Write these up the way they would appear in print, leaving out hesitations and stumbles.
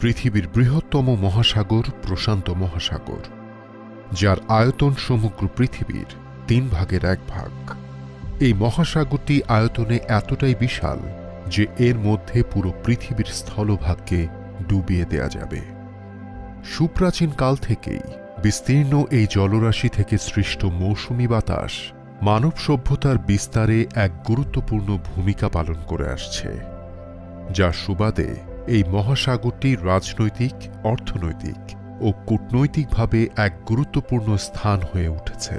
পৃথিবীর বৃহত্তম মহাসাগর প্রশান্ত মহাসাগর, যার আয়তন সমগ্র পৃথিবীর 3 ভাগের 1 ভাগ। এই মহাসাগরটি আয়তনে এতটাই বিশাল যে এর মধ্যে পুরো পৃথিবীর স্থলভাগকে ডুবিয়ে দেয়া যাবে। সুপ্রাচীন কাল থেকেই বিস্তীর্ণ এই জলরাশি থেকে সৃষ্ট মৌসুমী বাতাস মানব সভ্যতার বিস্তারে এক গুরুত্বপূর্ণ ভূমিকা পালন করে আসছে, যার সুবাদে এই মহাসাগরটি রাজনৈতিক, অর্থনৈতিক ও কূটনৈতিকভাবে এক গুরুত্বপূর্ণ স্থান হয়ে উঠেছে।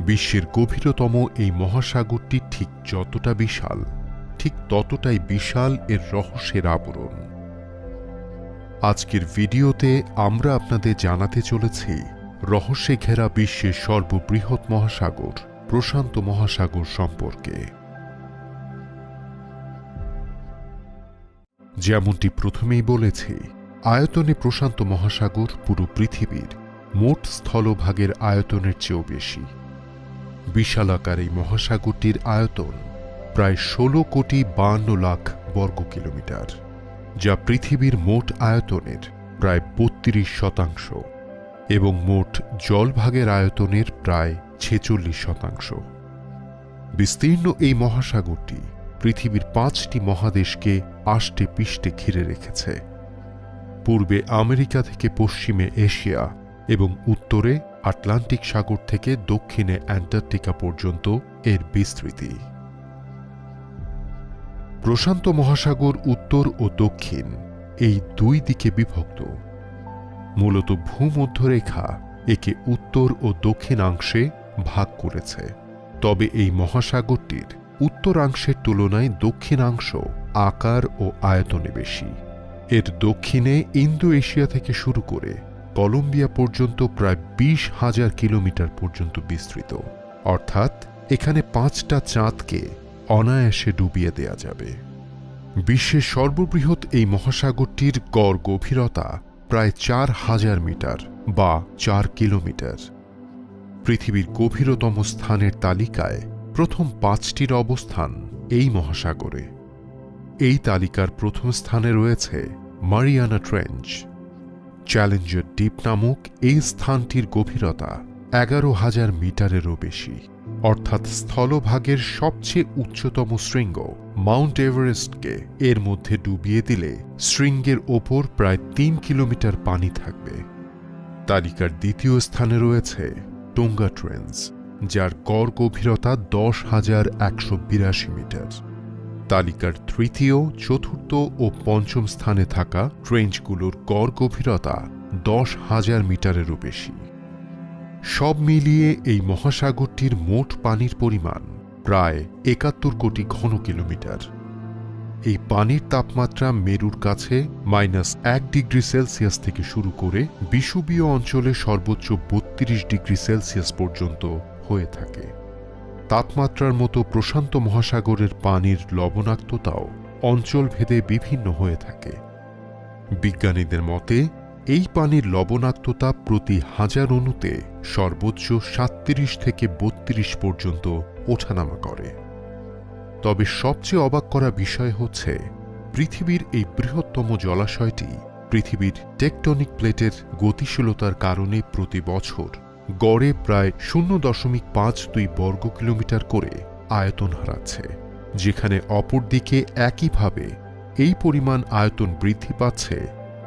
বিশ্বের গভীরতম এই মহাসাগরটি ঠিক যতটা বিশাল, ঠিক ততটাই বিশাল এর রহস্যের আবরণ। আজকের ভিডিওতে আমরা আপনাদের জানাতে চলেছি রহস্যে ঘেরা বিশ্বের সর্ববৃহৎ মহাসাগর প্রশান্ত মহাসাগর সম্পর্কে। যেমনটি প্রথমেই বলেছি, আয়তনে প্রশান্ত মহাসাগর পুরো পৃথিবীর মোট স্থলভাগের আয়তনের চেয়েও বেশি। বিশালাকার এই মহাসাগরটির আয়তন প্রায় 16,52,00,000 বর্গ কিলোমিটার, যা পৃথিবীর মোট আয়তনের প্রায় 32% এবং মোট জলভাগের আয়তনের প্রায় 46%। বিস্তীর্ণ এই মহাসাগরটি পৃথিবীর 5টি মহাদেশকে আষ্টে পিষ্টে ঘিরে রেখেছে। পূর্বে আমেরিকা থেকে পশ্চিমে এশিয়া এবং উত্তরে আটলান্টিক সাগর থেকে দক্ষিণে অ্যান্টার্কটিকা পর্যন্ত এর বিস্তৃতি। প্রশান্ত মহাসাগর উত্তর ও দক্ষিণ এই 2 দিকে বিভক্ত। মূলত ভূমধ্যরেখা একে উত্তর ও দক্ষিণাংশে ভাগ করেছে, তবে এই মহাসাগরটির উত্তরাংশের তুলনায় দক্ষিণাংশ আকার ও আয়তনে বেশি। এর দক্ষিণে ইন্দো এশিয়া থেকে শুরু করে কলম্বিয়া পর্যন্ত প্রায় 20,000 কিলোমিটার পর্যন্ত বিস্তৃত, অর্থাৎ এখানে 5টা চাঁদকে অনায়াসে ডুবিয়ে দেয়া যাবে। বিশ্বের সর্ববৃহৎ এই মহাসাগরটির গড় গভীরতা প্রায় 4,000 মিটার বা 4 কিলোমিটার। পৃথিবীর গভীরতম স্থানের তালিকায় প্রথম 5টির অবস্থান এই মহাসাগরে। এই তালিকার প্রথম স্থানে রয়েছে মারিয়ানা ট্রেঞ্চ। চ্যালেঞ্জার দ্বীপ নামক এই স্থানটির গভীরতা 11,000 মিটারেরও বেশি, অর্থাৎ স্থলভাগের সবচেয়ে উচ্চতম শৃঙ্গ মাউন্ট এভারেস্টকে এর মধ্যে ডুবিয়ে দিলে শৃঙ্গের ওপর প্রায় 3 কিলোমিটার পানি থাকবে। তালিকার দ্বিতীয় স্থানে রয়েছে টোঙ্গা ট্রেঞ্চ, যার গড় গভীরতা 10,182 মিটার। তালিকার তৃতীয়, চতুর্থ ও পঞ্চম স্থানে থাকা ট্রেঞ্চগুলোর গড় গভীরতা 10,000 মিটারেরও বেশি। সব মিলিয়ে এই মহাসাগরটির মোট পানির পরিমাণ প্রায় 71 কোটি ঘন কিলোমিটার। এই পানির তাপমাত্রা মেরুর কাছে -1 ডিগ্রি সেলসিয়াস থেকে শুরু করে বিষুবীয় অঞ্চলে সর্বোচ্চ 32 ডিগ্রি সেলসিয়াস পর্যন্ত হয়ে থাকে। তাপমাত্রার মতো প্রশান্ত মহাসাগরের পানির লবণাক্ততাও অঞ্চলভেদে বিভিন্ন হয়ে থাকে। বিজ্ঞানীদের মতে এই পানির লবণাক্ততা প্রতি 1000 অণুতে সর্বোচ্চ 37 থেকে 32 পর্যন্ত ওঠানামা করে। তবে সবচেয়ে অবাক করা বিষয় হচ্ছে, পৃথিবীর এই বৃহত্তম জলাশয়টি পৃথিবীর টেকটনিক প্লেটের গতিশীলতার কারণে প্রতি বছর গড়ে প্রায় 0.52 বর্গ কিলোমিটার করে আয়তন হারাচ্ছে, যেখানে অপরদিকে একইভাবে এই পরিমাণ আয়তন বৃদ্ধি পাচ্ছে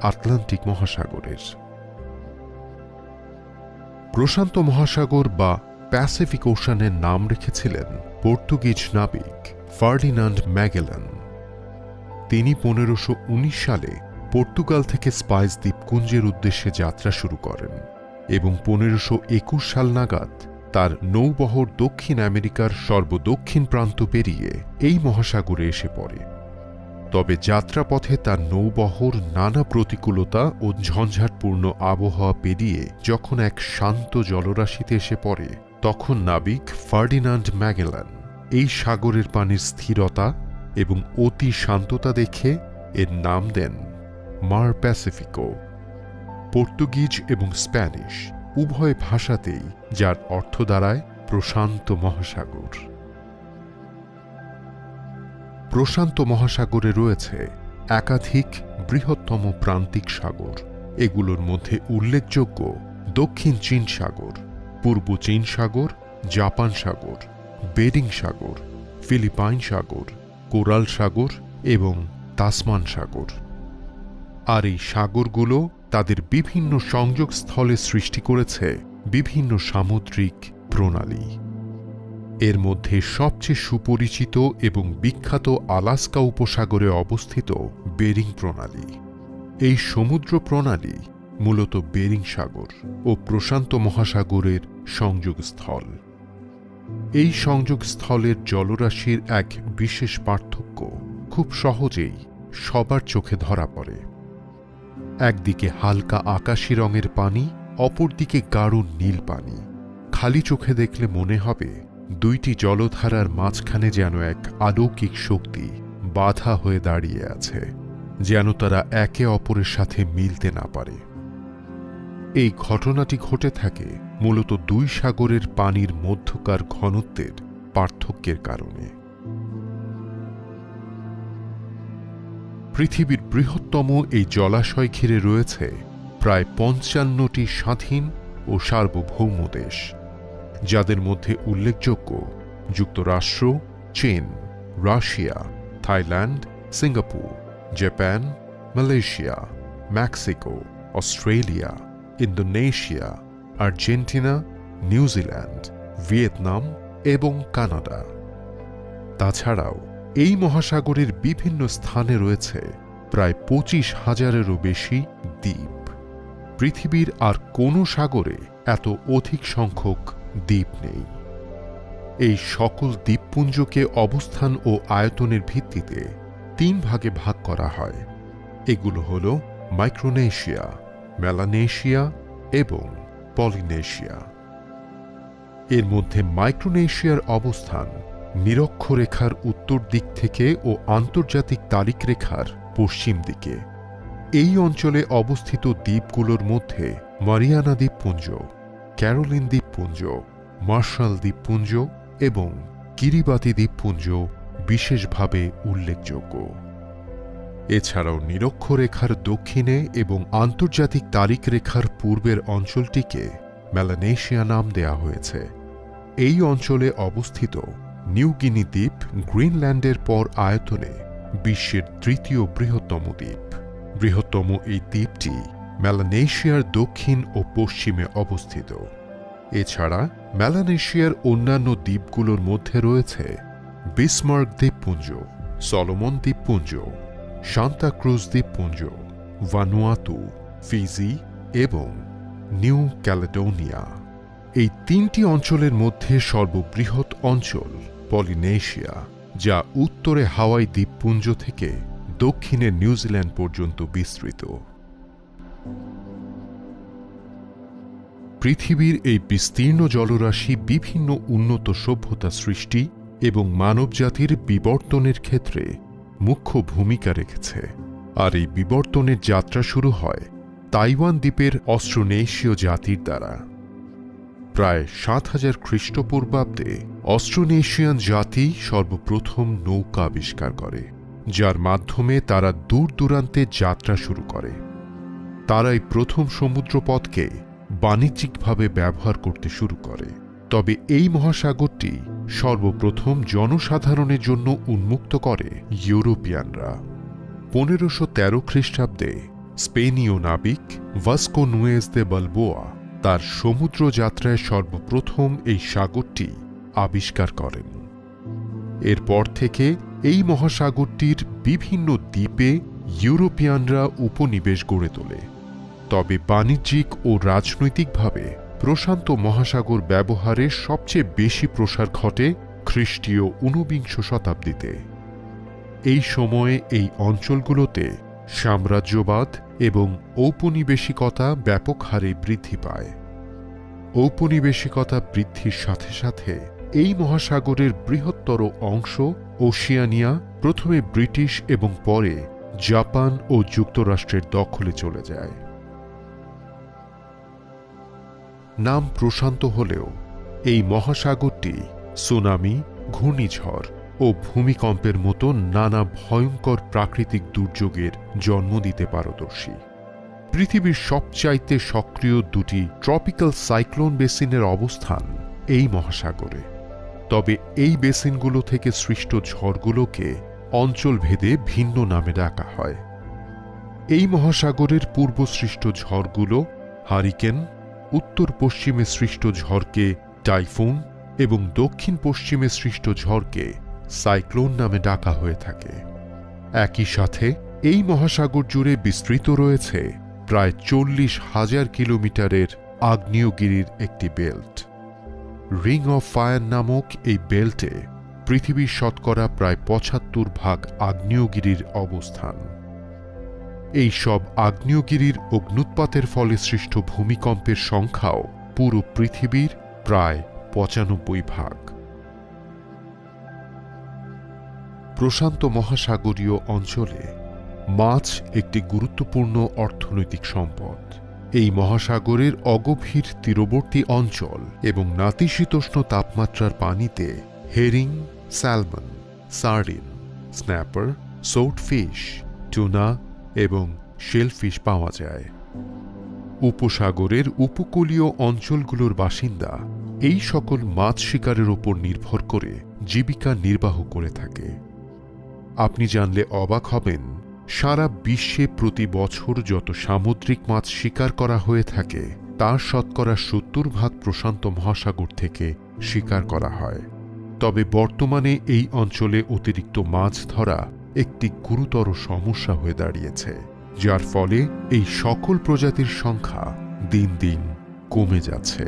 আটলান্টিক মহাসাগরের। প্রশান্ত মহাসাগর বা প্যাসিফিক ওশানের নাম রেখেছিলেন পর্তুগিজ নাবিক ফার্ডিনান্ড ম্যাগেলান। তিনি 1519 সালে পর্তুগাল থেকে স্পাইস দ্বীপপুঞ্জের উদ্দেশ্যে যাত্রা শুরু করেন এবং 1521 সাল নাগাদ তার নৌবহর দক্ষিণ আমেরিকার সর্বদক্ষিণ প্রান্ত পেরিয়ে এই মহাসাগরে এসে পড়ে। তবে যাত্রাপথে তার নৌবহর নানা প্রতিকূলতা ও ঝঞ্ঝাটপূর্ণ আবহাওয়া পেরিয়ে যখন এক শান্ত জলরাশিতে এসে পড়ে, তখন নাবিক ফার্ডিনান্ড ম্যাগেলান এই সাগরের পানির স্থিরতা এবং অতি শান্ততা দেখে এর নাম দেন মার প্যাসিফিকো। পর্তুগিজ এবং স্প্যানিশ উভয় ভাষাতেই যার অর্থ দাঁড়ায় প্রশান্ত মহাসাগর। প্রশান্ত মহাসাগরে রয়েছে একাধিক বৃহত্তম প্রান্তিক সাগর। এগুলোর মধ্যে উল্লেখযোগ্য দক্ষিণ চীন সাগর, পূর্ব চীন সাগর, জাপান সাগর, বেরিং সাগর, ফিলিপাইন সাগর, কোরাল সাগর এবং তাসমান সাগর। আর এই সাগরগুলো তাদের বিভিন্ন সংযোগস্থলে সৃষ্টি করেছে বিভিন্ন সামুদ্রিক প্রণালী। এর মধ্যে সবচেয়ে সুপরিচিত এবং বিখ্যাত আলাস্কা উপসাগরে অবস্থিত বেরিং প্রণালী। এই সমুদ্র প্রণালী মূলত বেরিং সাগর ও প্রশান্ত মহাসাগরের সংযোগস্থল। এই সংযোগস্থলের জলরাশির এক বিশেষ পার্থক্য খুব সহজেই সবার চোখে ধরা পড়ে। একদিকে হালকা আকাশী রঙের পানি, অপরদিকে গাঢ় নীল পানি। খালি চোখে দেখলে মনে হবে দুইটি জলধারার মাঝখানে যেন এক অলৌকিক শক্তি বাধা হয়ে দাঁড়িয়ে আছে, যেন তারা একে অপরের সাথে মিলতে না পারে। এই ঘটনাটি ঘটে থাকে মূলত দুই সাগরের পানির মধ্যকার ঘনত্বের পার্থক্যের কারণে। পৃথিবীর বৃহত্তম এই জলাশয় ঘিরে রয়েছে প্রায় ৫৫টি স্বাধীন ও সার্বভৌম দেশ, যাদের মধ্যে উল্লেখযোগ্য যুক্তরাষ্ট্র, চীন, Russia, Thailand, Singapore, Japan, Malaysia, Mexico, Australia, Indonesia, Argentina, New Zealand, Vietnam এবং কানাডা। তাছাড়াও এই মহাসাগরের বিভিন্ন স্থানে রয়েছে প্রায় ২৫,০০০-এরও বেশি দ্বীপ। পৃথিবীর আর কোনো সাগরে এত অধিক সংখ্যক দ্বীপ নেই। এই সকল দ্বীপপুঞ্জকে অবস্থান ও আয়তনের ভিত্তিতে ৩ ভাগে ভাগ করা হয়। এগুলো হল মাইক্রোনেশিয়া, মেলানেশিয়া এবং পলিনেশিয়া। এর মধ্যে মাইক্রোনেশিয়ার অবস্থান নিরক্ষরেখার উত্তর দিক থেকে ও আন্তর্জাতিক তারিখ রেখার পশ্চিম দিকে। এই অঞ্চলে অবস্থিত দ্বীপগুলোর মধ্যে মারিয়ানা দ্বীপপুঞ্জ, ক্যারোলিন দ্বীপপুঞ্জ, মার্শাল দ্বীপপুঞ্জ এবং কিরিবাতি দ্বীপপুঞ্জ বিশেষভাবে উল্লেখযোগ্য। এছাড়াও নিরক্ষরেখার দক্ষিণে এবং আন্তর্জাতিক তারিখ রেখার পূর্বের অঞ্চলটিকে মেলানেশিয়া নাম দেয়া হয়েছে। এই অঞ্চলে অবস্থিত নিউ গিনি দ্বীপ গ্রিনল্যান্ডের পর আয়তনে বিশ্বের ৩য় বৃহত্তম দ্বীপ। বৃহত্তম এই দ্বীপটি মেলানেশিয়ার দক্ষিণ ও পশ্চিমে অবস্থিত। এছাড়া মেলানেশিয়ার অন্যান্য দ্বীপগুলোর মধ্যে রয়েছে বিসমার্ক দ্বীপপুঞ্জ, সলোমন দ্বীপপুঞ্জ, সান্তা ক্রুজ দ্বীপপুঞ্জ, ভানুয়াতু, ফিজি এবং নিউ ক্যালেডোনিয়া। এই ৩টি অঞ্চলের মধ্যে সর্ববৃহৎ অঞ্চল পলিনেশিয়া, যা উত্তরে হাওয়াই দ্বীপপুঞ্জ থেকে দক্ষিণে নিউজিল্যান্ড পর্যন্ত বিস্তৃত। পৃথিবীর এই বিস্তীর্ণ জলরাশি বিভিন্ন উন্নত সভ্যতা সৃষ্টি এবং মানবজাতির বিবর্তনের ক্ষেত্রে মুখ্য ভূমিকা রেখেছে। আর এই বিবর্তনের যাত্রা শুরু হয় তাইওয়ান দ্বীপের অস্ট্রোনেশীয় জাতির দ্বারা। প্রায় ৭,০০০ খ্রিস্টপূর্বাব্দে অস্ট্রোনেশিয়ান জাতি সর্বপ্রথম নৌকা আবিষ্কার করে, যার মাধ্যমে তারা দূর দূরান্তে যাত্রা শুরু করে। তারাই প্রথম সমুদ্রপথকে বাণিজ্যিকভাবে ব্যবহার করতে শুরু করে। তবে এই মহাসাগরটি সর্বপ্রথম জনসাধারণের জন্য উন্মুক্ত করে ইউরোপিয়ানরা। ১৫১৩ খ্রিস্টাব্দে স্পেনীয় নাবিক ভাস্কো নুয়েজ দে বালবোয়া তার সমুদ্র যাত্রায় সর্বপ্রথম এই সাগরটি আবিষ্কার করেন। এরপর থেকে এই মহাসাগরটির বিভিন্ন দ্বীপে ইউরোপিয়ানরা উপনিবেশ গড়ে তোলে। তবে বাণিজ্যিক ও রাজনৈতিকভাবে প্রশান্ত মহাসাগর ব্যবহারের সবচেয়ে বেশি প্রসার ঘটে খ্রিস্টীয় ঊনবিংশ শতাব্দীতে। এই সময়ে এই অঞ্চলগুলোতে সাম্রাজ্যবাদ এবং ঔপনিবেশিকতা ব্যাপক হারে বৃদ্ধি পায়। ঔপনিবেশিকতা বৃদ্ধির সাথে সাথে এই মহাসাগরের বৃহত্তর অংশ ওশিয়ানিয়া প্রথমে ব্রিটিশ এবং পরে জাপান ও যুক্তরাষ্ট্রের দখলে চলে যায়। নাম প্রশান্ত হলেও এই মহাসাগরটি সুনামি, ঘূর্ণিঝড় ও ভূমিকম্পের মতো নানা ভয়ঙ্কর প্রাকৃতিক দুর্যোগের জন্ম দিতে পারদর্শী। পৃথিবীর সবচাইতে সক্রিয় দুটি ট্রপিক্যাল সাইক্লোন বেসিনের অবস্থান এই মহাসাগরে। তবে এই বেসিনগুলো থেকে সৃষ্ট ঝড়গুলোকে অঞ্চলভেদে ভিন্ন নামে ডাকা হয়। এই মহাসাগরের পূর্বসৃষ্ট ঝড়গুলো হারিকেন, উত্তর পশ্চিমে সৃষ্ট ঝড়কে টাইফুন এবং দক্ষিণ পশ্চিমে সৃষ্ট ঝড়কে সাইক্লোন নামে ডাকা হয়ে থাকে। একই সাথে এই মহাসাগর জুড়ে বিস্তৃত রয়েছে প্রায় 40,000 কিলোমিটারের আগ্নেয়গিরির একটি বেল্ট। রিং অফ ফায়ার নামক এই বেল্টে পৃথিবীর শতকরা প্রায় 75% আগ্নেয়গিরির অবস্থান। এই সব আগ্নেয়গিরির অগ্ন্যুৎপাতের ফলে সৃষ্ট ভূমিকম্পের সংখ্যাও পুরো পৃথিবীর প্রায় 95%। প্রশান্ত মহাসাগরীয় অঞ্চলে মাছ একটি গুরুত্বপূর্ণ অর্থনৈতিক সম্পদ। এই মহাসাগরের অগভীর তীরবর্তী অঞ্চল এবং নাতিশীতোষ্ণ তাপমাত্রার পানিতে হেরিং, স্যালমন, সার্ডিন, স্ন্যাপার, সোটফিশ, টুনা এবং শেলফিশ পাওয়া যায়। উপসাগরের উপকূলীয় অঞ্চলগুলোর বাসিন্দা এই সকল মাছ শিকারের উপর নির্ভর করে জীবিকা নির্বাহ করে থাকে। আপনি জানলে অবাক হবেন, সারা বিশ্বে প্রতি বছর যত সামুদ্রিক মাছ শিকার করা হয়ে থাকে তার শতকরা 70% প্রশান্ত মহাসাগর থেকে শিকার করা হয়। তবে বর্তমানে এই অঞ্চলে অতিরিক্ত মাছ ধরা একটি গুরুতর সমস্যা হয়ে দাঁড়িয়েছে, যার ফলে এই সকল প্রজাতির সংখ্যা দিন দিন কমে যাচ্ছে।